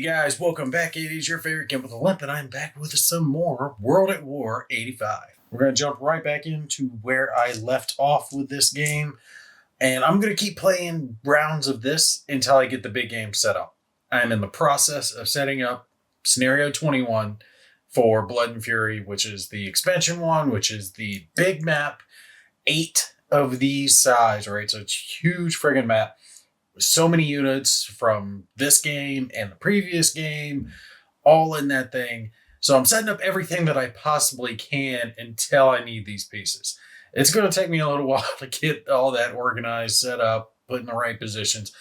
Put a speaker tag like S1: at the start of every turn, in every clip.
S1: guys, welcome back. It is your favorite Gimp with a Limp, and I'm back with some more World at War 85. We're going to jump right back into where I left off with this game, and I'm going to keep playing rounds of this until I get the big game set up. I'm in the process of setting up Scenario 21 for Blood and Fury, which is the expansion one, which is the big map, 8 of these size, right? So it's a huge friggin' map. So many units from this game and the previous game, all in that thing. So I'm setting up everything that I possibly can until I need these pieces. It's going to take me a little while to get all that organized, set up, put in the right positions.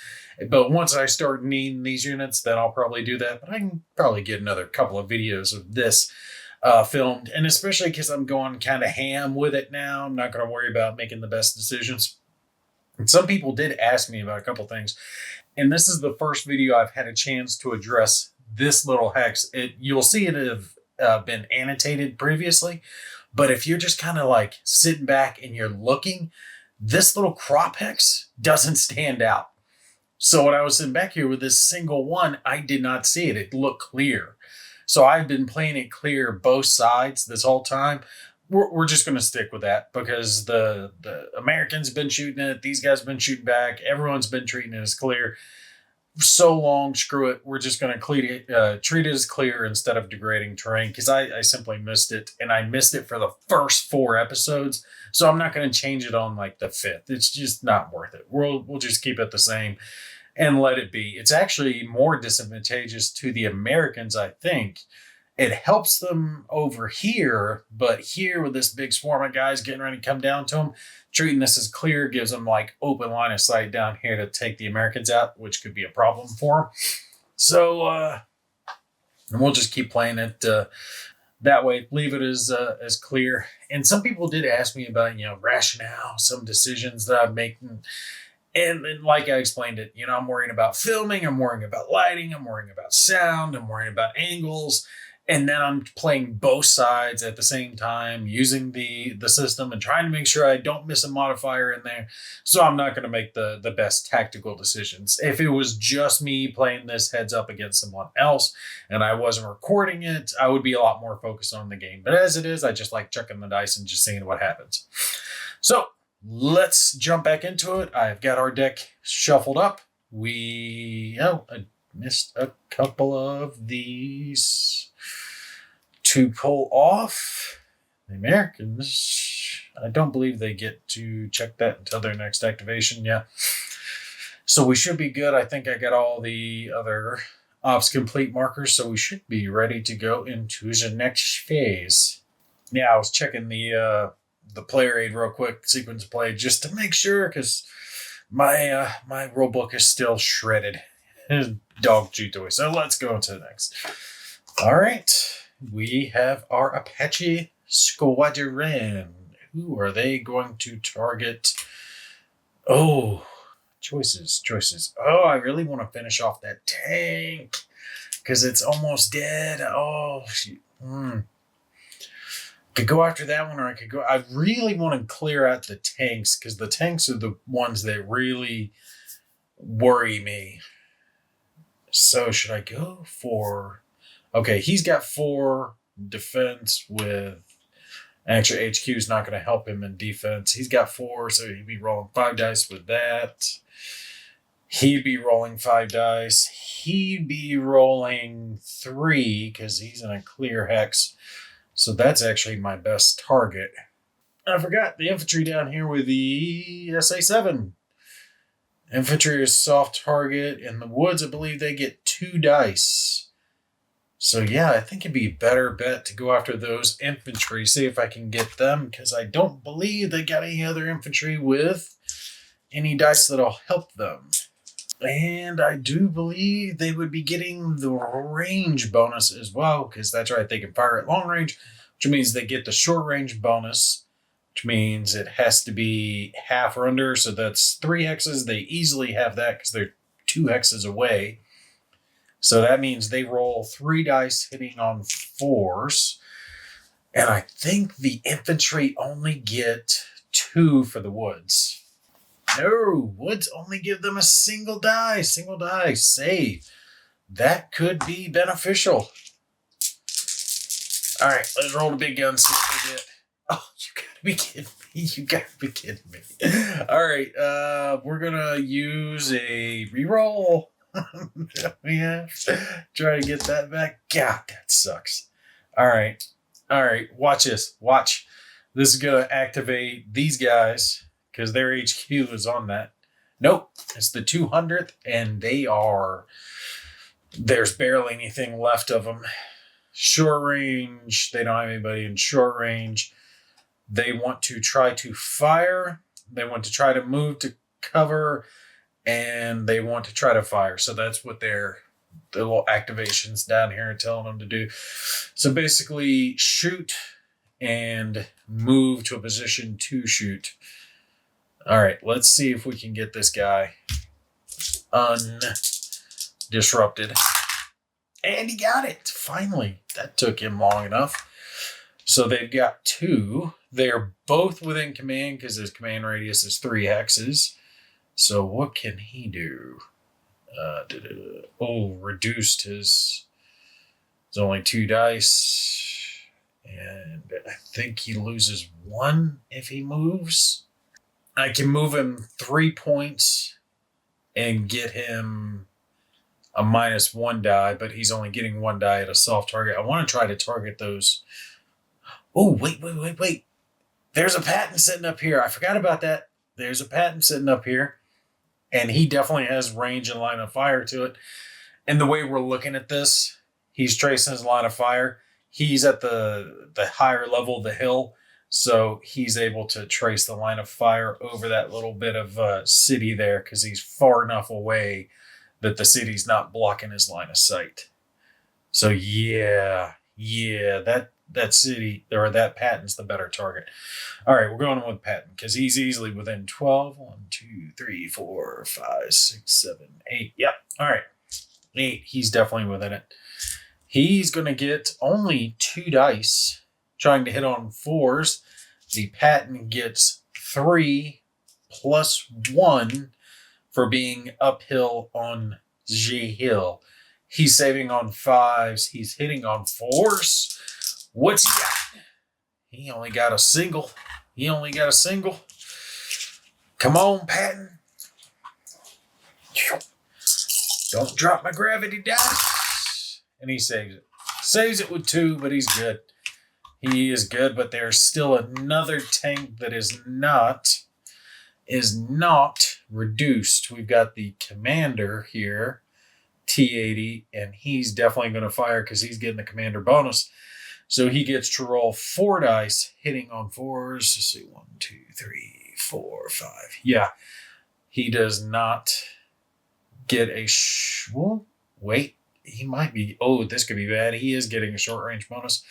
S1: But once I start needing these units, then I'll probably do that. But I can probably get another couple of videos of this filmed. And especially because I'm going kind of ham with it now. I'm not going to worry about making the best decisions. And some people did ask me about a couple things, and this is the first video I've had a chance to address this little hex. You'll see it have been annotated previously, but if you're just kind of like sitting back and you're looking, this little crop hex doesn't stand out. So when I was sitting back here with this single one, I did not see it. It looked clear. So I've been playing it clear both sides this whole time. We're just going to stick with that because the Americans have been shooting it. These guys have been shooting back. Everyone's been treating it as clear. So long, screw it. We're just going to treat it as clear instead of degrading terrain because I simply missed it. And I missed it for the first 4 episodes. So I'm not going to change it on like the 5th. It's just not worth it. We'll just keep it the same and let it be. It's actually more disadvantageous to the Americans, I think. It helps them over here, but here with this big swarm of guys getting ready to come down to them, treating this as clear gives them like open line of sight down here to take the Americans out, which could be a problem for them. So, and we'll just keep playing it that way, leave it as clear. And some people did ask me about, rationale, some decisions that I'm making. And like I explained it, I'm worrying about filming, I'm worrying about lighting, I'm worrying about sound, I'm worrying about angles. And then I'm playing both sides at the same time, using the system and trying to make sure I don't miss a modifier in there. So I'm not going to make the best tactical decisions. If it was just me playing this heads up against someone else and I wasn't recording it, I would be a lot more focused on the game. But as it is, I just like chucking the dice and just seeing what happens. So let's jump back into it. I've got our deck shuffled up. I missed a couple of these to pull off. The Americans, I don't believe they get to check that until their next activation. Yeah. So we should be good. I think I got all the other ops complete markers, so we should be ready to go into the next phase. Yeah, I was checking the player aid real quick, sequence of play, just to make sure, because my rule book is still shredded. Dog chew toy. So let's go into the next. All right. We have our Apache squadron. Who are they going to target? Oh, choices. Oh, I really want to finish off that tank because it's almost dead. Oh, shoot. Could go after that one, or I could go. I really want to clear out the tanks because the tanks are the ones that really worry me. So should I go for... Okay, he's got 4 defense with... Actually, HQ is not going to help him in defense. He's got 4, so he'd be rolling 5 dice with that. He'd be rolling 5 dice. He'd be rolling 3 because he's in a clear hex. So that's actually my best target. I forgot the infantry down here with the SA-7. Infantry is soft target. In the woods, I believe they get 2 dice. So yeah, I think it'd be a better bet to go after those infantry, see if I can get them, because I don't believe they got any other infantry with any dice that'll help them. And I do believe they would be getting the range bonus as well, because that's right, they can fire at long range, which means they get the short range bonus, which means it has to be half or under, so that's 3 hexes. They easily have that because they're 2 hexes away. So that means they roll 3 dice hitting on 4s. And I think the infantry only get 2 for the woods. No, woods only give them a single die. Save. that could be beneficial. All right, let's roll the big gun, see what we get. Oh, you gotta be kidding me. You gotta be kidding me. All right, we're gonna use a reroll. Yeah, try to get that back. God, that sucks. All right, watch this. Watch. This is gonna activate these guys because their HQ is on that. Nope, it's the 200th, and there's barely anything left of them. Short range, they don't have anybody in short range. They want to try to fire. They want to try to move to cover, and they want to try to fire. So that's what their little activations down here are telling them to do. So basically, shoot and move to a position to shoot. All right, let's see if we can get this guy undisrupted. And he got it, finally. That took him long enough. So they've got 2. They're both within command because his command radius is 3 hexes. So what can he do? Reduced his... It's only 2 dice. And I think he loses 1 if he moves. I can move him 3 points and get him a -1 die, but he's only getting 1 die at a soft target. I want to try to target those. Oh, wait. There's a Patton sitting up here. I forgot about that. There's a Patton sitting up here, and he definitely has range and line of fire to it. And the way we're looking at this, he's tracing his line of fire. He's at the higher level of the hill, so he's able to trace the line of fire over that little bit of city there because he's far enough away that the city's not blocking his line of sight. So yeah, that city, or that Patton's the better target. All right, we're going with Patton because he's easily within 12. 1, 2, 3, 4, 5, 6, 7, 8. Yep. All right. 8. He's definitely within it. He's going to get only 2 dice trying to hit on 4s. The Patton gets 3 plus 1 for being uphill on G Hill. He's saving on 5s. He's hitting on 4s. What's he got? He only got a single. Come on, Patton. Don't drop my gravity dice. And he saves it. Saves it with 2, but he's good. He is good, but there's still another tank that is not reduced. We've got the commander here, T80, and he's definitely going to fire because he's getting the commander bonus. So he gets to roll 4 dice, hitting on 4s. Let's see, 1, 2, 3, 4, 5. Yeah, he does not get a... well, wait, he might be... oh, this could be bad. He is getting a short range bonus.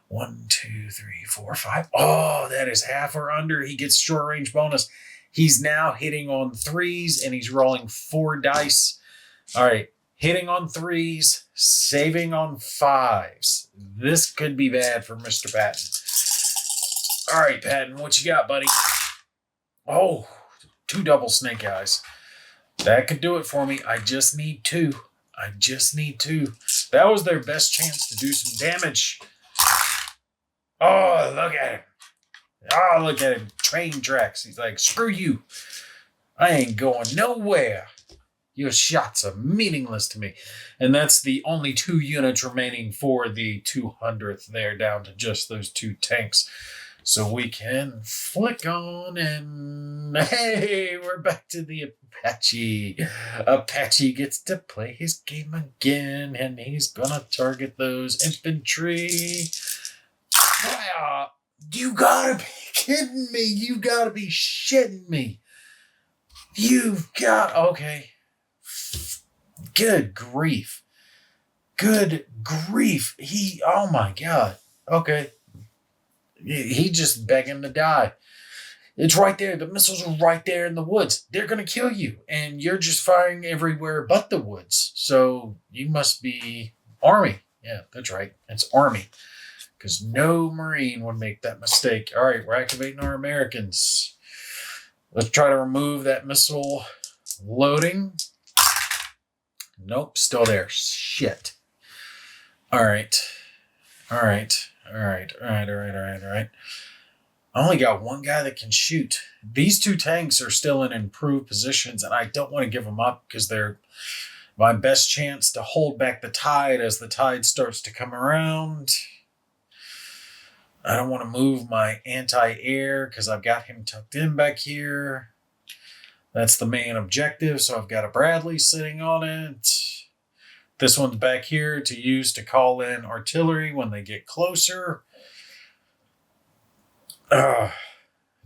S1: 1, 2, 3, 4, 5. Oh, that is half or under. He gets short range bonus. He's now hitting on 3s, and he's rolling 4 dice. All right, hitting on 3s, saving on 5s. This could be bad for Mr. Patton. All right, Patton, what you got, buddy? Oh, 2 double snake eyes. That could do it for me. I just need 2. That was their best chance to do some damage. Oh, look at him. Oh, look at him. Train tracks. He's like, screw you. I ain't going nowhere. Your shots are meaningless to me. And that's the only 2 units remaining for the 200th there, down to just those 2 tanks. So we can flick on and hey, we're back to the Apache. Apache gets to play his game again, and he's gonna target those infantry. Wow. You gotta be kidding me. You gotta be shitting me. You've got... okay. Good grief. He... oh my God. Okay. He just begging to die. It's right there. The missiles are right there in the woods. They're going to kill you. And you're just firing everywhere but the woods. So you must be Army. Yeah, that's right. It's Army. Because no Marine would make that mistake. All right, we're activating our Americans. Let's try to remove that missile loading. Nope, still there. Shit. All right. All right. All right. All right. All right. All right. All right. I only got one guy that can shoot. These two tanks are still in improved positions, and I don't want to give them up because they're my best chance to hold back the tide as the tide starts to come around. I don't want to move my anti-air because I've got him tucked in back here. That's the main objective, so I've got a Bradley sitting on it. This one's back here to use to call in artillery when they get closer.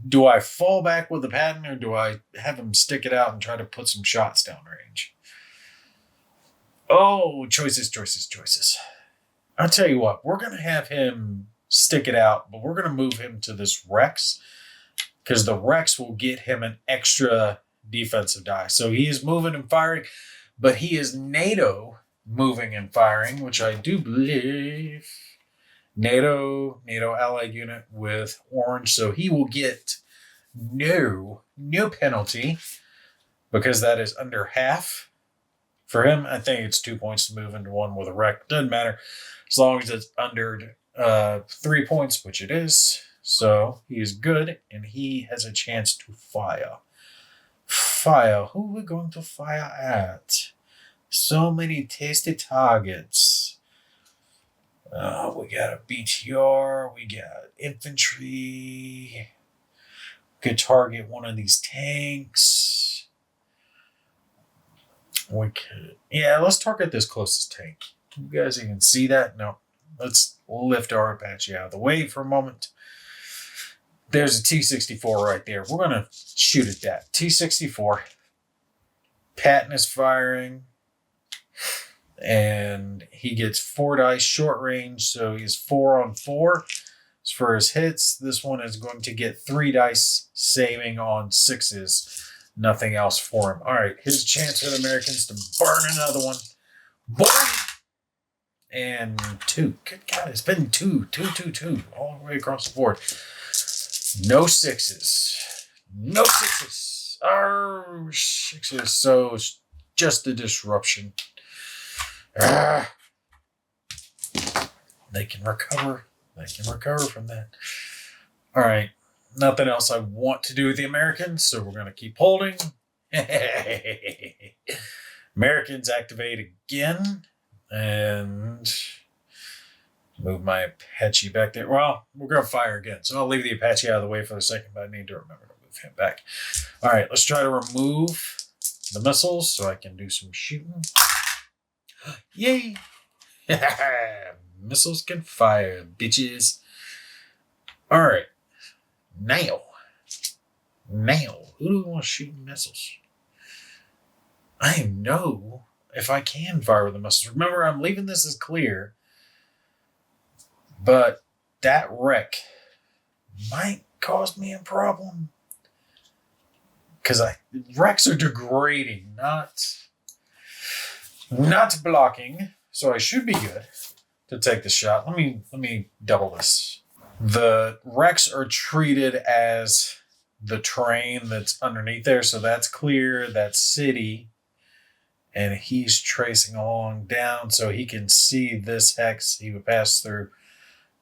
S1: Do I fall back with the Patton, or do I have him stick it out and try to put some shots downrange? Oh, choices, choices, choices. I'll tell you what, we're going to have him stick it out, but we're going to move him to this Rex because the Rex will get him an extra defensive die. So he is moving and firing, but he is NATO moving and firing, which I do believe... NATO allied unit with orange, so he will get no penalty because that is under half for him. I think it's 2 points to move into one with a wreck. Doesn't matter as long as it's under 3 points, which it is. So he is good, and he has a chance to fire. Fire. Who are we going to fire at? So many tasty targets. We got a BTR, we got infantry. Could target one of these tanks. We could, yeah, let's target this closest tank. Can you guys even see that? No. Let's lift our Apache out of the way for a moment. There's a T-64 right there. We're going to shoot at that. T-64. Patton is firing. And he gets 4 dice short range, so he's 4 on 4 for his hits. This one is going to get 3 dice, saving on 6s. Nothing else for him. All right, here's a chance for the Americans to burn another one. Burn! And 2. Good God, it's been 2 all the way across the board. No 6s. No 6s. Oh, 6s. So it's just a disruption. They can recover. They can recover from that. All right. Nothing else I want to do with the Americans, so we're going to keep holding. Americans activate again. And move my Apache back there. Well, we're going to fire again, so I'll leave the Apache out of the way for a second, but I need to remember to move him back. All right. Let's try to remove the missiles so I can do some shooting. Yay! Missiles can fire, bitches. All right. Now, who do we want to shoot missiles? I know if I can fire with the missiles. Remember, I'm leaving this as clear, but that wreck might cause me a problem because wrecks are degrading, not blocking, so I should be good to take the shot. Let me double this. The wrecks are treated as the terrain that's underneath there, so that's clear, that's city, and he's tracing along down so he can see this hex. He would pass through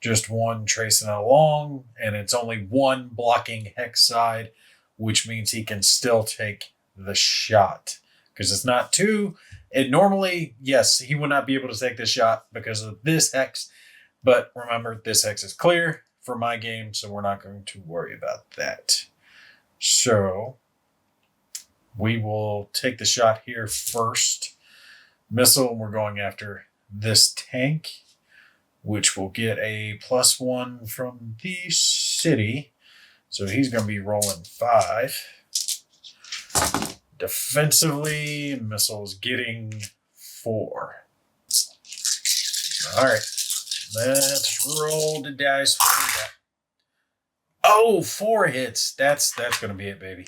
S1: just one tracing along, and it's only one blocking hex side, which means he can still take the shot because it's not 2. And normally, yes, he would not be able to take this shot because of this hex. But remember, this hex is clear for my game, so we're not going to worry about that. So we will take the shot here first. Missile, we're going after this tank, which will get a +1 from the city. So he's going to be rolling 5. Defensively, missiles getting 4. All right, let's roll the dice. Oh, 4 hits. That's going to be it, baby.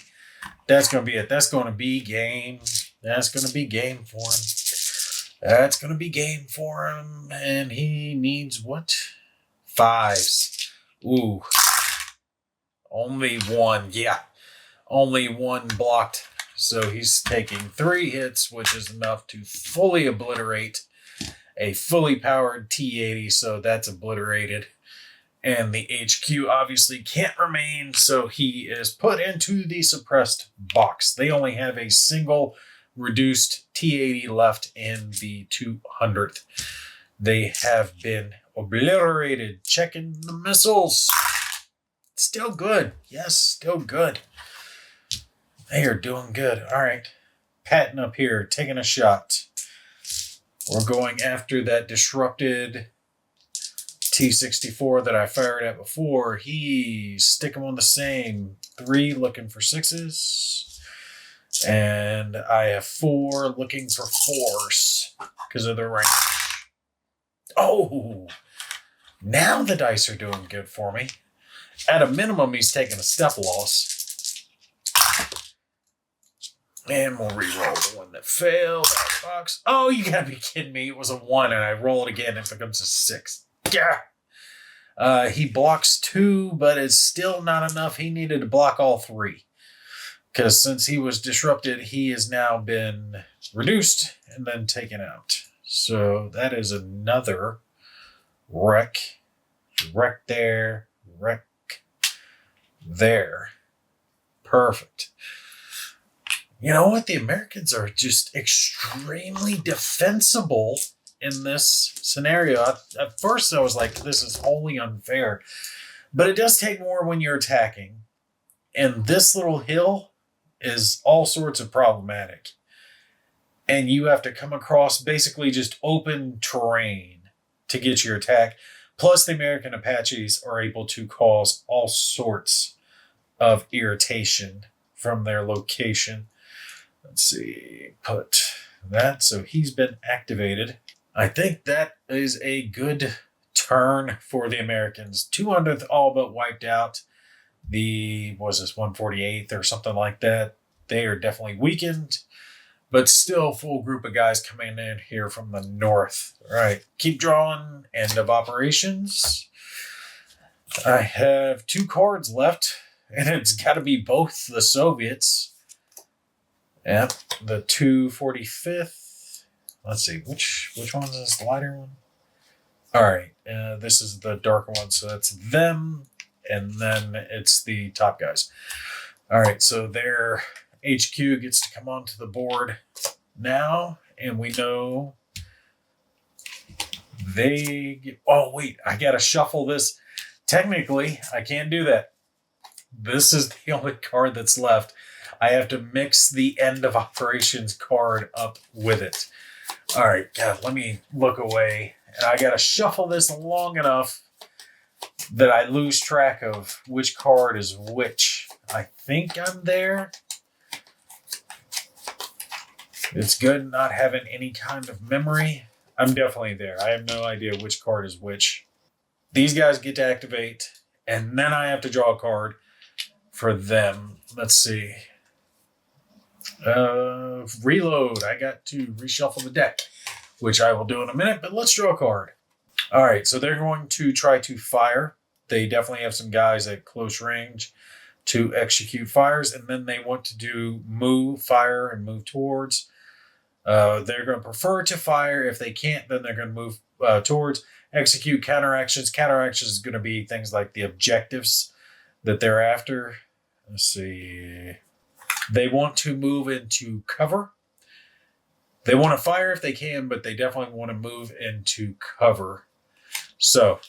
S1: That's going to be it. That's going to be game. That's going to be game for him. That's going to be game for him. And he needs what? 5s. Ooh. Only 1. Yeah. Only 1 blocked. So he's taking 3 hits, which is enough to fully obliterate a fully powered T-80. So that's obliterated. And the HQ obviously can't remain, so he is put into the suppressed box. They only have a single reduced T-80 left in the 200th. They have been obliterated. Checking the missiles. Still good. Yes, still good. They are doing good. All right. Patton up here, taking a shot. We're going after that disrupted T-64 that I fired at before. He's sticking on the same 3, looking for 6s. And I have 4 looking for 4s because of the range. Oh, now the dice are doing good for me. At a minimum, he's taking a step loss. And we'll re-roll the one that failed out of the box. Oh, you gotta be kidding me. It was a 1 and I roll it again and it becomes a 6. Yeah. He blocks 2, but it's still not enough. He needed to block all 3. Because since he was disrupted, he has now been reduced and then taken out. So that is another wreck. Wreck there. Wreck there. Perfect. You know what? The Americans are just extremely defensible in this scenario. At first, I was like, this is wholly unfair. But it does take more when you're attacking. And this little hill is all sorts of problematic. And you have to come across basically just open terrain to get your attack. Plus, the American Apaches are able to cause all sorts of irritation from their location. Let's see, put that. So he's been activated. I think that is a good turn for the Americans. 200th all but wiped out. Was this 148th or something like that? They are definitely weakened, but still full group of guys coming in here from the north. All right, keep drawing. End of operations. I have 2 cards left, and it's got to be both the Soviets. Yep, the 245th. Let's see, which one is this lighter one? All right, this is the darker one, so that's them, and then it's the top guys. All right, so their HQ gets to come onto the board now, and we know they get... Oh, wait, I got to shuffle this. Technically, I can't do that. This is the only card that's left. I have to mix the end of operations card up with it. All right, God, let me look away. And I got to shuffle this long enough that I lose track of which card is which. I think I'm there. It's good not having any kind of memory. I'm definitely there. I have no idea which card is which. These guys get to activate, and then I have to draw a card for them. Let's see. Reload. I got to reshuffle the deck, which I will do in a minute, but let's draw a card. All right, so they're going to try to fire. They definitely have some guys at close range to execute fires, and then they want to do move, fire, and move towards. They're going to prefer to fire. If they can't, then they're going to move towards. Execute counteractions. Counteractions is going to be things like the objectives that they're after. Let's see. They want to move into cover. They want to fire if they can, but they definitely want to move into cover. So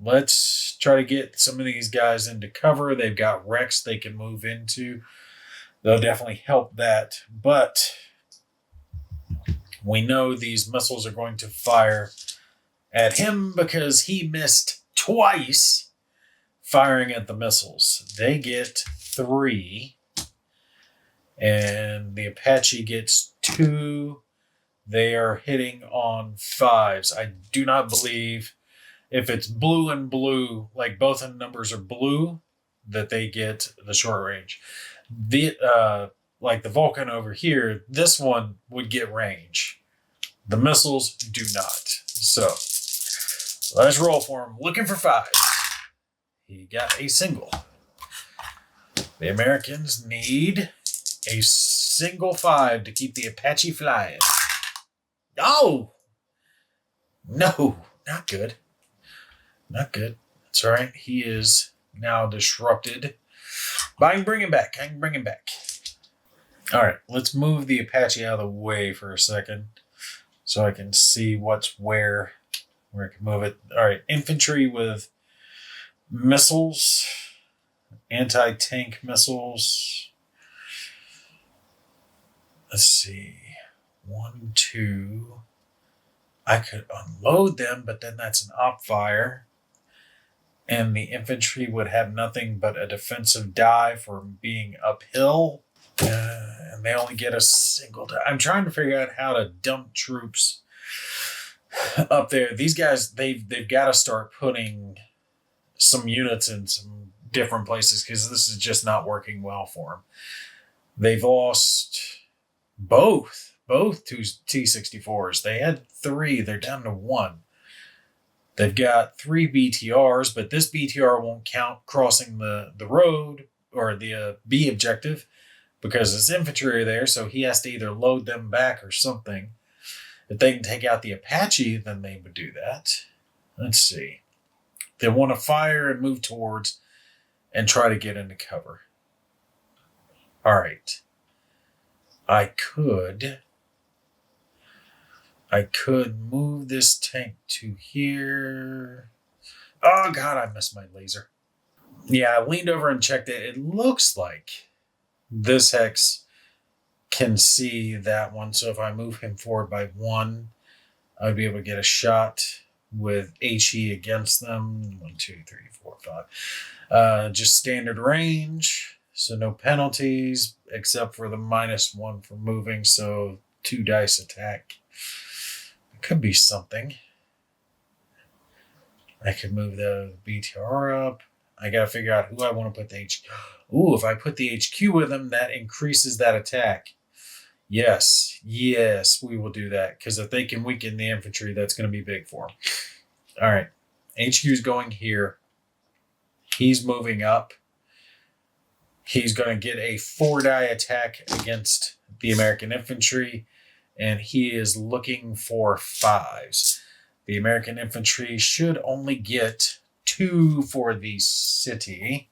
S1: let's try to get some of these guys into cover. They've got wrecks they can move into. They'll definitely help that. But we know these missiles are going to fire at him because he missed twice firing at the missiles. They get 3. And the Apache gets 2. They are hitting on 5s. I do not believe if it's blue and blue, like both of the numbers are blue, that they get the short range. Like the Vulcan over here, this one would get range. The missiles do not. So let's roll for him. Looking for 5. He got a single. The Americans need A single 5 to keep the Apache flying. Oh! No, not good. Not good. That's all right. He is now disrupted. But I can bring him back. All right, let's move the Apache out of the way for a second so I can see what's where I can move it. All right, infantry with missiles, anti-tank missiles. Let's see. 1, 2. I could unload them, but then that's an op fire. And the infantry would have nothing but a defensive die for being uphill. And they only get a single die. I'm trying to figure out how to dump troops up there. These guys, they've got to start putting some units in some different places because this is just not working well for them. They've lost both T-64s. They had 3. They're down to 1. They've got 3 BTRs, but this BTR won't count crossing the road or the B objective because his infantry are there, so he has to either load them back or something. If they can take out the Apache, then they would do that. Let's see. They want to fire and move towards and try to get into cover. All right. I could move this tank to here. Oh, God, I missed my laser. Yeah, I leaned over and checked it. It looks like this hex can see that one. So if I move him forward by 1, I'd be able to get a shot with HE against them. 1, 2, 3, 4, 5. Just standard range. So no penalties except for the -1 for moving. So 2 dice attack. It could be something. I could move the BTR up. I got to figure out who I want to put the HQ. Ooh, if I put the HQ with them, that increases that attack. Yes, we will do that. Because if they can weaken the infantry, that's going to be big for them. All right. HQ's going here. He's moving up. He's going to get a 4-die attack against the American infantry. And he is looking for 5s. The American infantry should only get 2 for the city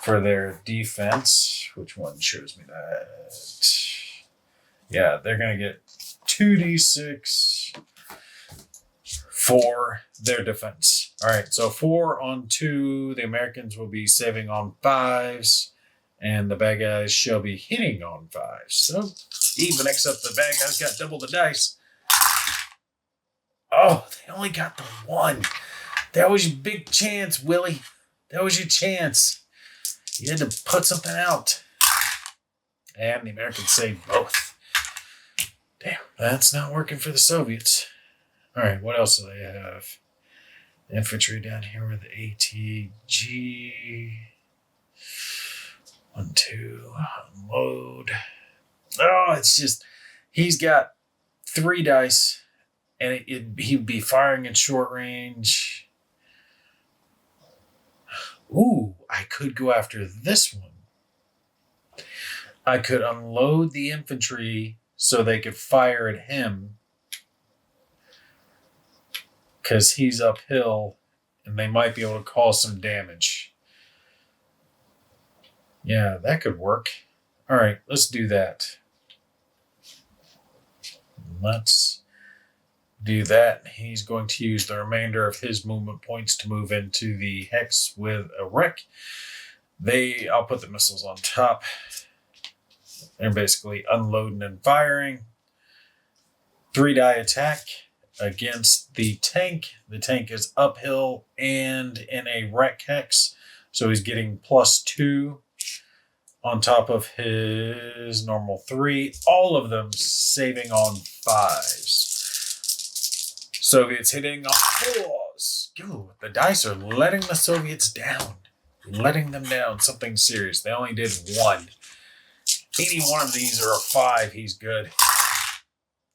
S1: for their defense. Which one shows me that? Yeah, they're going to get 2d6 for their defense. All right, so 4 on 2. The Americans will be saving on 5s. And the bad guys shall be hitting on 5s. So even, except the bad guys got double the dice. Oh, they only got the 1. That was your big chance, Willie. That was your chance. You had to put something out. And the Americans saved both. Damn, that's not working for the Soviets. All right, what else do they have? Infantry down here with ATG. 1, 2, unload. Oh, it's just, he's got 3 dice, and he'd be firing at short range. Ooh, I could go after this one. I could unload the infantry so they could fire at him because he's uphill, and they might be able to cause some damage. Yeah, that could work. All right, let's do that. Let's do that. He's going to use the remainder of his movement points to move into the hex with a wreck. I'll put the missiles on top. They're basically unloading and firing. 3-die attack against the tank. The tank is uphill and in a wreck hex, so he's getting +2. On top of his normal 3, all of them saving on 5s. Soviets hitting on 4s. Ooh, the dice are letting the Soviets down. Letting them down. Something serious. They only did 1. Any one of these are a 5, he's good.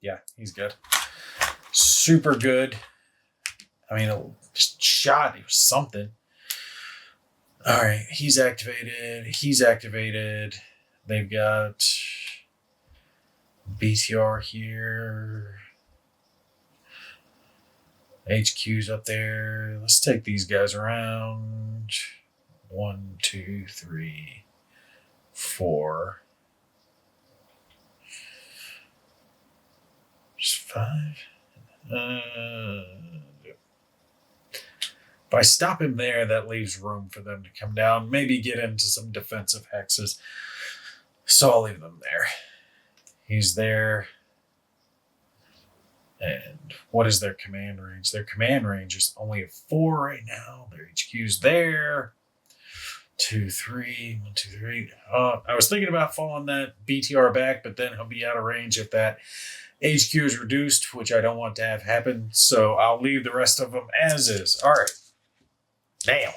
S1: Yeah, he's good. Super good. I mean, just shot. It was something. All right, he's activated. They've got BTR here. HQ's up there. Let's take these guys around. 1, 2, 3, 4. Just 5. If I stop him there, that leaves room for them to come down, maybe get into some defensive hexes. So I'll leave them there. He's there. And what is their command range? Their command range is only a 4 right now. Their HQ's there. 2, 3. 1, 2, 3. I was thinking about falling that BTR back, but then he'll be out of range if that HQ is reduced, which I don't want to have happen. So I'll leave the rest of them as is. All right. Now,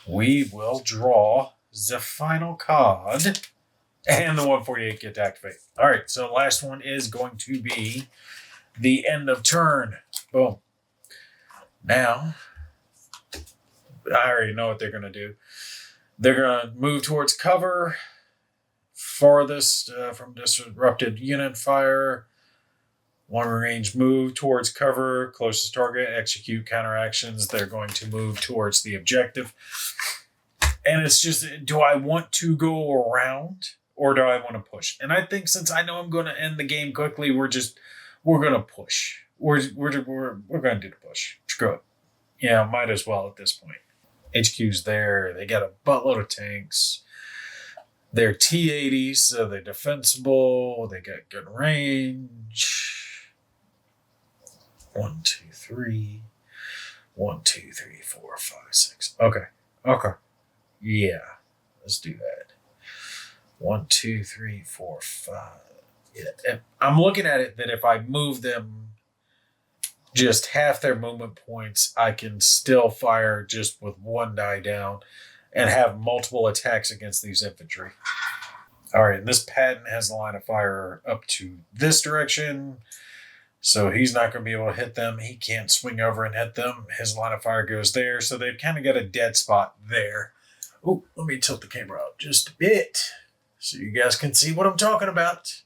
S1: we will draw the final card. And the 148 get to activate. All right, so last one is going to be the end of turn. Boom. Now, I already know what they're going to do. They're going to move towards cover, farthest from disrupted unit fire. Long range move towards cover, closest target, execute counteractions. They're going to move towards the objective. And it's just, do I want to go around? Or do I want to push? And I think since I know I'm going to end the game quickly, we're going to push. We're going to do the push. Screw it. Yeah, might as well at this point. HQ's there. They got a buttload of tanks. They're T-80s, so they're defensible. They got good range. 1, 2, 3. 1, 2, 3, 4, 5, 6. Okay. Yeah, let's do that. 1, 2, 3, 4, 5. Yeah. I'm looking at it that if I move them just half their movement points, I can still fire just with 1 die down and have multiple attacks against these infantry. All right, and this Patton has a line of fire up to this direction, so he's not going to be able to hit them. He can't swing over and hit them. His line of fire goes there, so they've kind of got a dead spot there. Oh, let me tilt the camera out just a bit, so you guys can see what I'm talking about.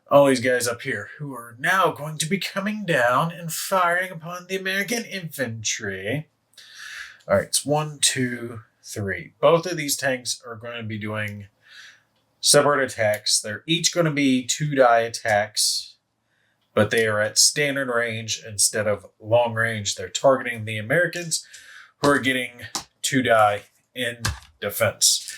S1: All these guys up here who are now going to be coming down and firing upon the American infantry. All right, it's 1, 2, 3. Both of these tanks are going to be doing separate attacks. They're each going to be 2 die attacks, but they are at standard range instead of long range. They're targeting the Americans who are getting 2 die in defense.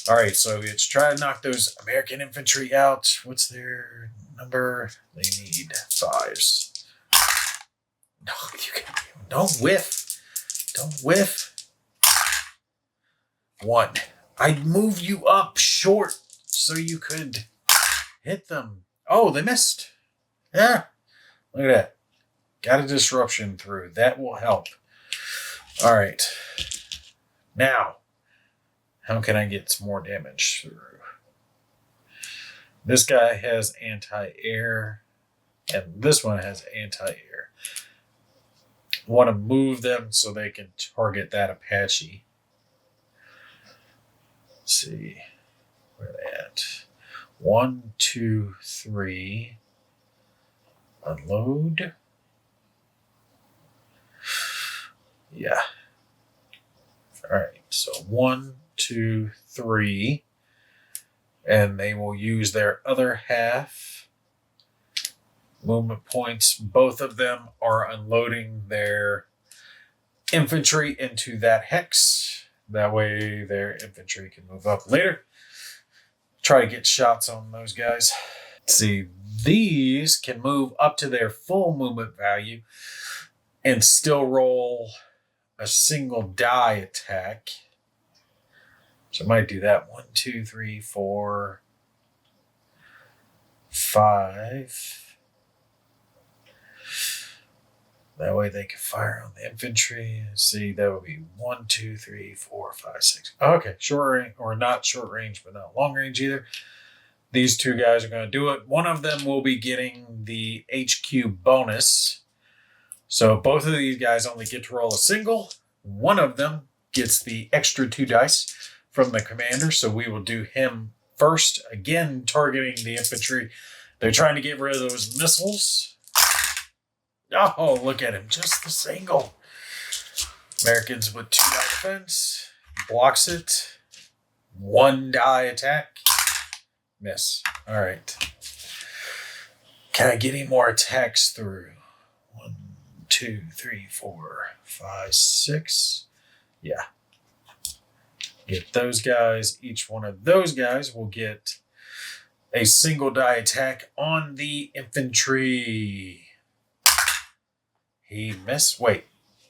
S1: All right, so let's try to knock those American infantry out. What's their number? They need 5s. No, you can, don't whiff. Don't whiff. 1. I'd move you up short so you could hit them. Oh, they missed. Yeah, look at that. Got a disruption through. That will help. All right. Now, how can I get some more damage through? This guy has anti-air, and this one has anti-air. Want to move them so they can target that Apache. Let's see. Where are they at? 1, 2, 3. Unload. Yeah. All right, so 1, 2, 3, and they will use their other half movement points. Both of them are unloading their infantry into that hex. That way their infantry can move up later. Try to get shots on those guys. See, these can move up to their full movement value and still roll a single die attack. So I might do that. 1, 2, 3, 4, 5. That way they can fire on the infantry. See, that would be 1, 2, 3, 4, 5, 6. Okay, short range, or not short range, but not long range either. These 2 guys are going to do it. One of them will be getting the HQ bonus. So both of these guys only get to roll a single. One of them gets the extra 2 dice from the commander, so we will do him first. Again, targeting the infantry. They're trying to get rid of those missiles. Oh, look at him. Just the single. Americans with 2 die defense. Blocks it. 1 die attack. Miss. All right. Can I get any more attacks through? 1, 2, 3, 4, 5, 6. Yeah. Get those guys. Each one of those guys will get a single die attack on the infantry. He missed. Wait,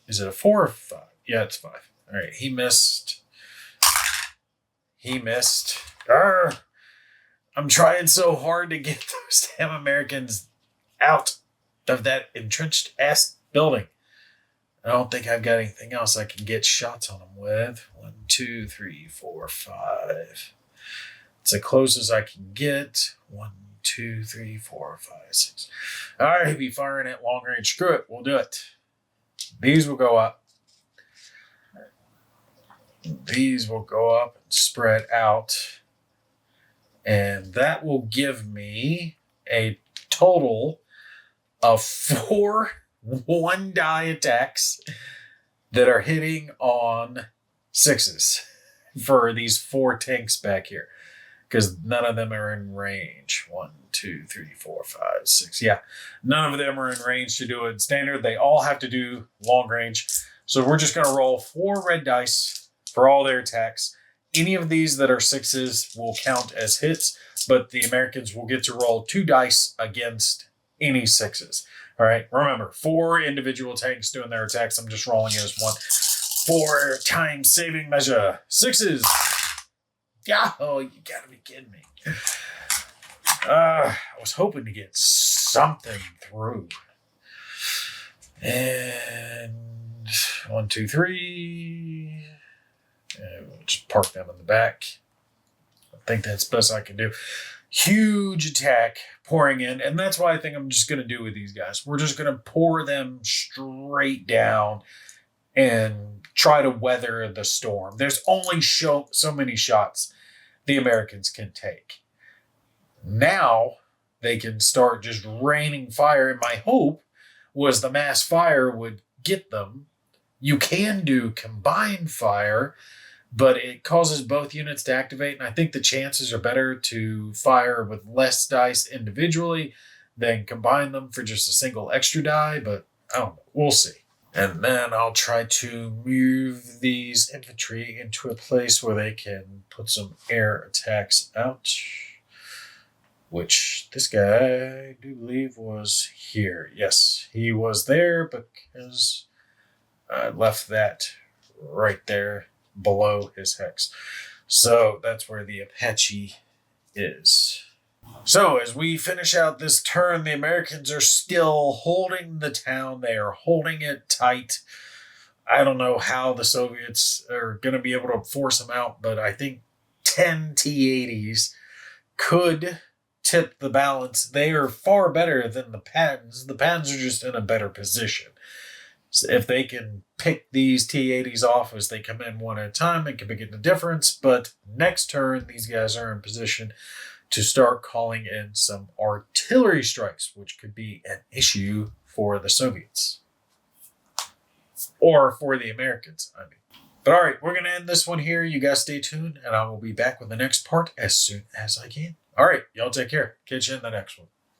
S1: is it a 4 or 5? Yeah, it's 5. All right, he missed. He missed. Arrgh. I'm trying so hard to get those damn Americans out of that entrenched ass building. I don't think I've got anything else I can get shots on them with. 1, 2, 3, 4, 5. It's as close as I can get. 1, 2, 3, 4, 5, 6. All right, he'll be firing at long range. Screw it. We'll do it. These will go up. These will go up and spread out. And that will give me a total of 4 1-die attacks that are hitting on 6s for these 4 tanks back here. Because none of them are in range. 1, 2, 3, 4, 5, 6. Yeah, none of them are in range to do it standard. They all have to do long range. So we're just going to roll 4 red dice for all their attacks. Any of these that are 6s will count as hits, but the Americans will get to roll 2 dice against any 6s. All right, remember, 4 individual tanks doing their attacks. I'm just rolling it as 1. 4 times saving measure. 6s. Yeah, oh, you gotta be kidding me. I was hoping to get something through. And 1, 2, 3. And we'll just park them in the back. I think that's the best I can do. Huge attack pouring in. And that's what I think I'm just going to do with these guys. We're just going to pour them straight down and try to weather the storm. There's only so many shots the Americans can take. Now they can start just raining fire. And my hope was the mass fire would get them. You can do combined fire, but it causes both units to activate. And I think the chances are better to fire with less dice individually than combine them for just a single extra die. But I don't know. We'll see. And then I'll try to move these infantry into a place where they can put some air attacks out. Which this guy, I do believe, was here. Yes, he was there because I left that right there below his hex. So that's where the Apache is. So as we finish out this turn, the Americans are still holding the town. They are holding it tight. I don't know how the Soviets are going to be able to force them out, but I think 10 T-80s could tip the balance. They are far better than the Pattons. The Pattons are just in a better position. So if they can pick these T-80s off as they come in one at a time, it can make a difference. But next turn, these guys are in position to start calling in some artillery strikes, which could be an issue for the Soviets. Or for the Americans, I mean. But all right, we're going to end this one here. You guys stay tuned, and I will be back with the next part as soon as I can. All right, y'all take care. Catch you in the next one.